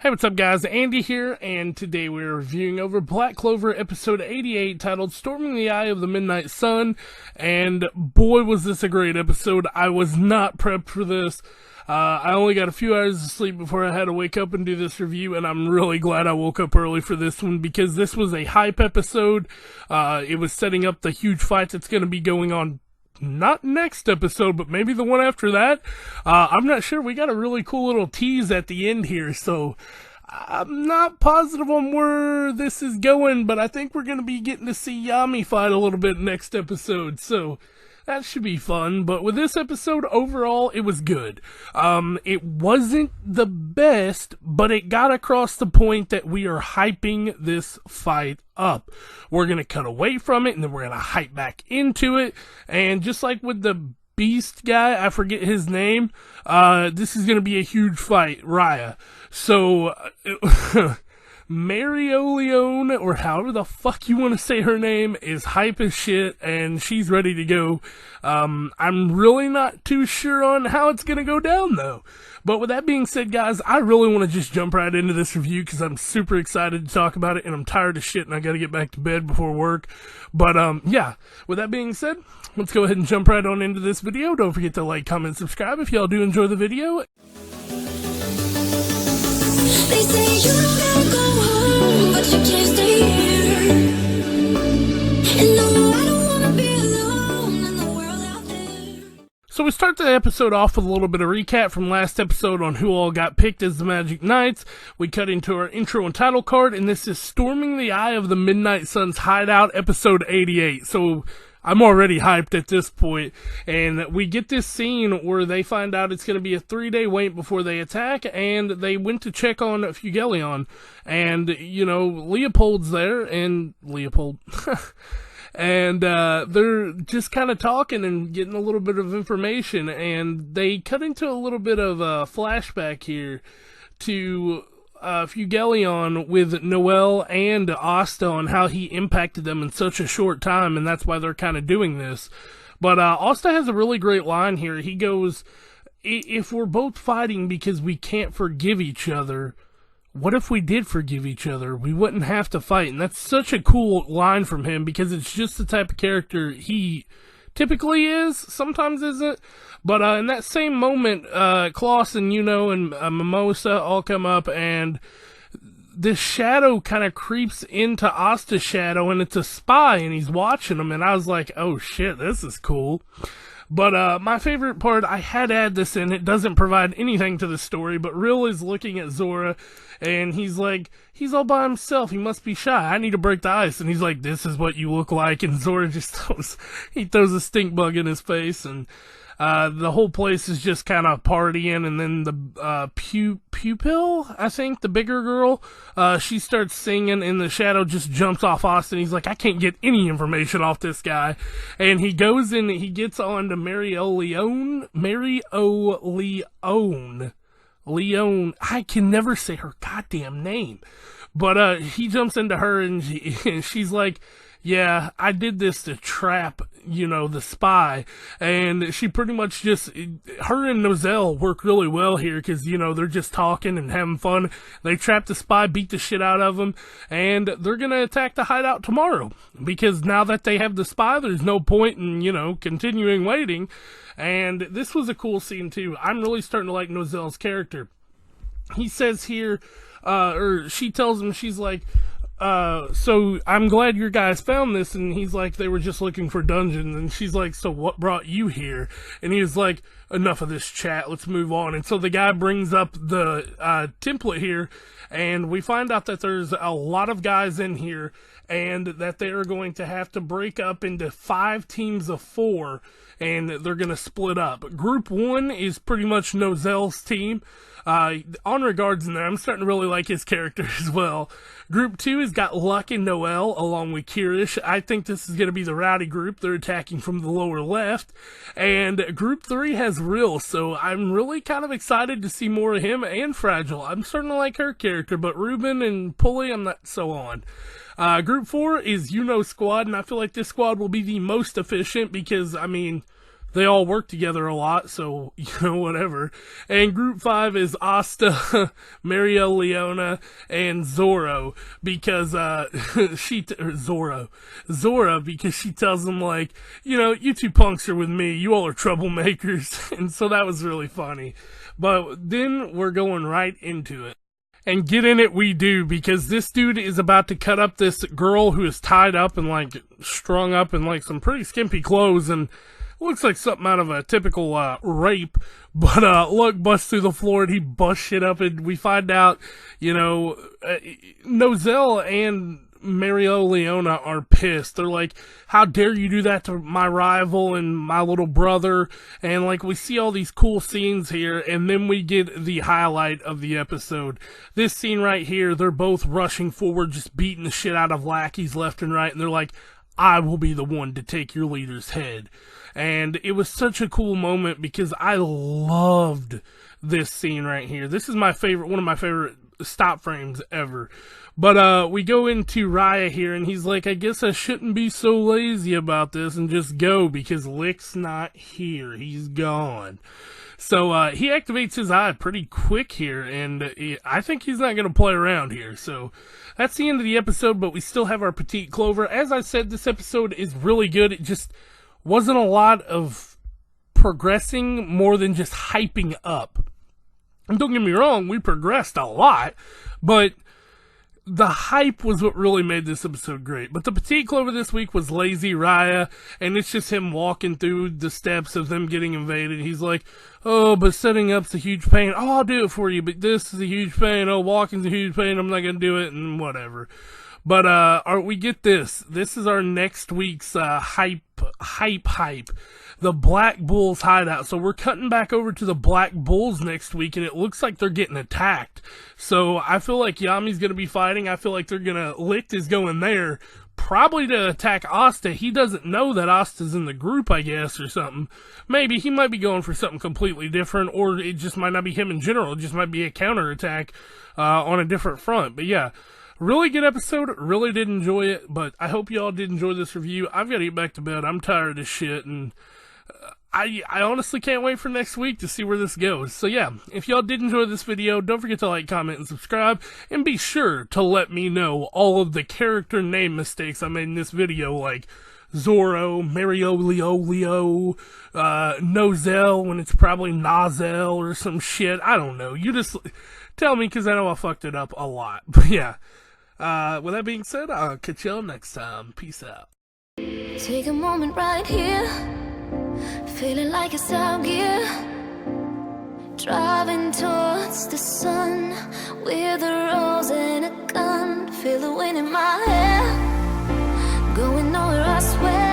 Hey, what's up guys, Andy here, and today we're reviewing over Black Clover episode 88 titled Storming the Eye of the Midnight Sun, and boy was this a great episode. I was not prepped for this. I only got a few hours of sleep before I had to wake up and do this review, and I'm really glad I woke up early for this one because this was a hype episode. It was setting up the huge fight that's going to be going on not next episode, but maybe the one after that. I'm not sure. We got a really cool little tease at the end here, so I'm not positive on where this is going, but I think we're going to be getting to see Yami fight a little bit next episode, so that should be fun. But with this episode, overall, it was good. It wasn't the best, but it got across the point that we are hyping this fight up. We're going to cut away from it, and then we're going to hype back into it. And just like with the Beast guy, I forget his name, this is going to be a huge fight, Raya. So, Leone, or however the fuck you want to say her name, is hype as shit, and she's ready to go. I'm really not too sure on how it's gonna go down, though. But with that being said, guys, I really want to just jump right into this review, because I'm super excited to talk about it, and I'm tired of shit, and I gotta get back to bed before work. But, yeah, with that being said, let's go ahead and jump right on into this video. Don't forget to like, comment, subscribe if y'all do enjoy the video. They say you don't gotta go home, but you can't stay here. And no, I don't wanna be alone in the world out there. So we start the episode off with a little bit of recap from last episode on who all got picked as the Magic Knights. We cut into our intro and title card, and this is Storming the Eye of the Midnight Sun's Hideout, episode 88. So I'm already hyped at this point, and we get this scene where they find out it's going to be a 3-day wait before they attack, and they went to check on Fugelion, and, you know, Leopold's there, and Leopold, and, they're just kind of talking and getting a little bit of information, and they cut into a little bit of a flashback here to Fugelion with Noelle and Asta on how he impacted them in such a short time, and that's why they're kind of doing this. But Asta has a really great line here. He goes, if we're both fighting because we can't forgive each other, what if we did forgive each other? We wouldn't have to fight. And that's such a cool line from him, because it's just the type of character he typically is, sometimes isn't. But in that same moment, Klaus and Yuno and Mimosa all come up, and this shadow kind of creeps into Asta's shadow, and it's a spy, and he's watching them, and I was like, oh shit, this is cool. But my favorite part, I had to add this in, it doesn't provide anything to the story, but Rill is looking at Zora, and he's like, he's all by himself, he must be shy, I need to break the ice, and he's like, this is what you look like, and Zora just throws a stink bug in his face, and the whole place is just kind of partying, and then the pupil, I think, the bigger girl, she starts singing, and the shadow just jumps off Austin. He's like, I can't get any information off this guy. And he goes in, he gets on to Mary O. Leone. Leone. I can never say her goddamn name. But he jumps into her, and she's like, yeah, I did this to trap, you know, the spy. And she pretty much just, her and Noelle work really well here, because, you know, they're just talking and having fun. They trap the spy, beat the shit out of him, and they're gonna attack the hideout tomorrow. Because now that they have the spy, there's no point in, you know, continuing waiting. And this was a cool scene too. I'm really starting to like Noelle's character. He says here, or she tells him, she's like, so I'm glad your guys found this, and he's like, they were just looking for dungeons, and she's like, so what brought you here? And he was like, enough of this chat, let's move on. And so the guy brings up the template here, and we find out that there's a lot of guys in here, and that they are going to have to break up into 5 teams of 4, and they're going to split up. Group 1 is pretty much Noelle's team. On regards in there, I'm starting to really like his character as well. Group 2 has got Luck and Noelle along with Kirish. I think this is going to be the rowdy group. They're attacking from the lower left. And Group 3 has Rill, so I'm really kind of excited to see more of him, and Fragile. I'm starting to like her character, but Ruben and Pulley, I'm not so on. Group 4 is Yuno squad, and I feel like this squad will be the most efficient because, I mean, they all work together a lot, so, whatever. And group 5 is Asta, Mario Leona, and Zorro, because, Zora, because she tells them, like, you two punks are with me, you all are troublemakers, and so that was really funny. But then we're going right into it. And get in it we do, because this dude is about to cut up this girl who is tied up and, like, strung up in, like, some pretty skimpy clothes, and looks like something out of a typical, rape. But, Luck busts through the floor, and he busts shit up, and we find out, Nozell and Mario Leona are pissed. They're like, how dare you do that to my rival and my little brother? And like, we see all these cool scenes here, and then we get the highlight of the episode. This scene right here, they're both rushing forward, just beating the shit out of lackeys left and right, and they're like, I will be the one to take your leader's head. And it was such a cool moment because I loved this scene right here. This is my favorite, one of my favorite stop frames ever. But we go into Raya here, and he's like, I guess I shouldn't be so lazy about this and just go, because Lick's not here. He's gone. So he activates his eye pretty quick here, and I think he's not going to play around here. So that's the end of the episode, but we still have our Petite Clover. As I said, this episode is really good. It just wasn't a lot of progressing more than just hyping up. And don't get me wrong, we progressed a lot, but the hype was what really made this episode great. But the Petite Clover this week was Lazy Raya, and it's just him walking through the steps of them getting invaded. He's like, oh, but setting up's a huge pain. Oh, I'll do it for you, but this is a huge pain. Oh, walking's a huge pain. I'm not gonna do it, and whatever. But, we get this. This is our next week's, hype. The Black Bulls hideout. So we're cutting back over to the Black Bulls next week, and it looks like they're getting attacked. So I feel like Yami's gonna be fighting. I feel like Licht is going there, probably to attack Asta. He doesn't know that Asta's in the group, I guess, or something. Maybe he might be going for something completely different, or it just might not be him in general. It just might be a counterattack, on a different front. But yeah. Really good episode, really did enjoy it, but I hope y'all did enjoy this review. I've got to get back to bed, I'm tired of this shit, and I honestly can't wait for next week to see where this goes. So yeah, if y'all did enjoy this video, don't forget to like, comment, and subscribe, and be sure to let me know all of the character name mistakes I made in this video, like Zorro, Mario Leo, Nozell, when it's probably Nozel or some shit. I don't know. You just tell me, because I know I fucked it up a lot. But yeah. With that being said, I'll catch y'all next time. Peace out. Take a moment right here, feeling like it's out gear, driving towards the sun with a rose and a gun. Feel the wind in my hair, going nowhere, I swear.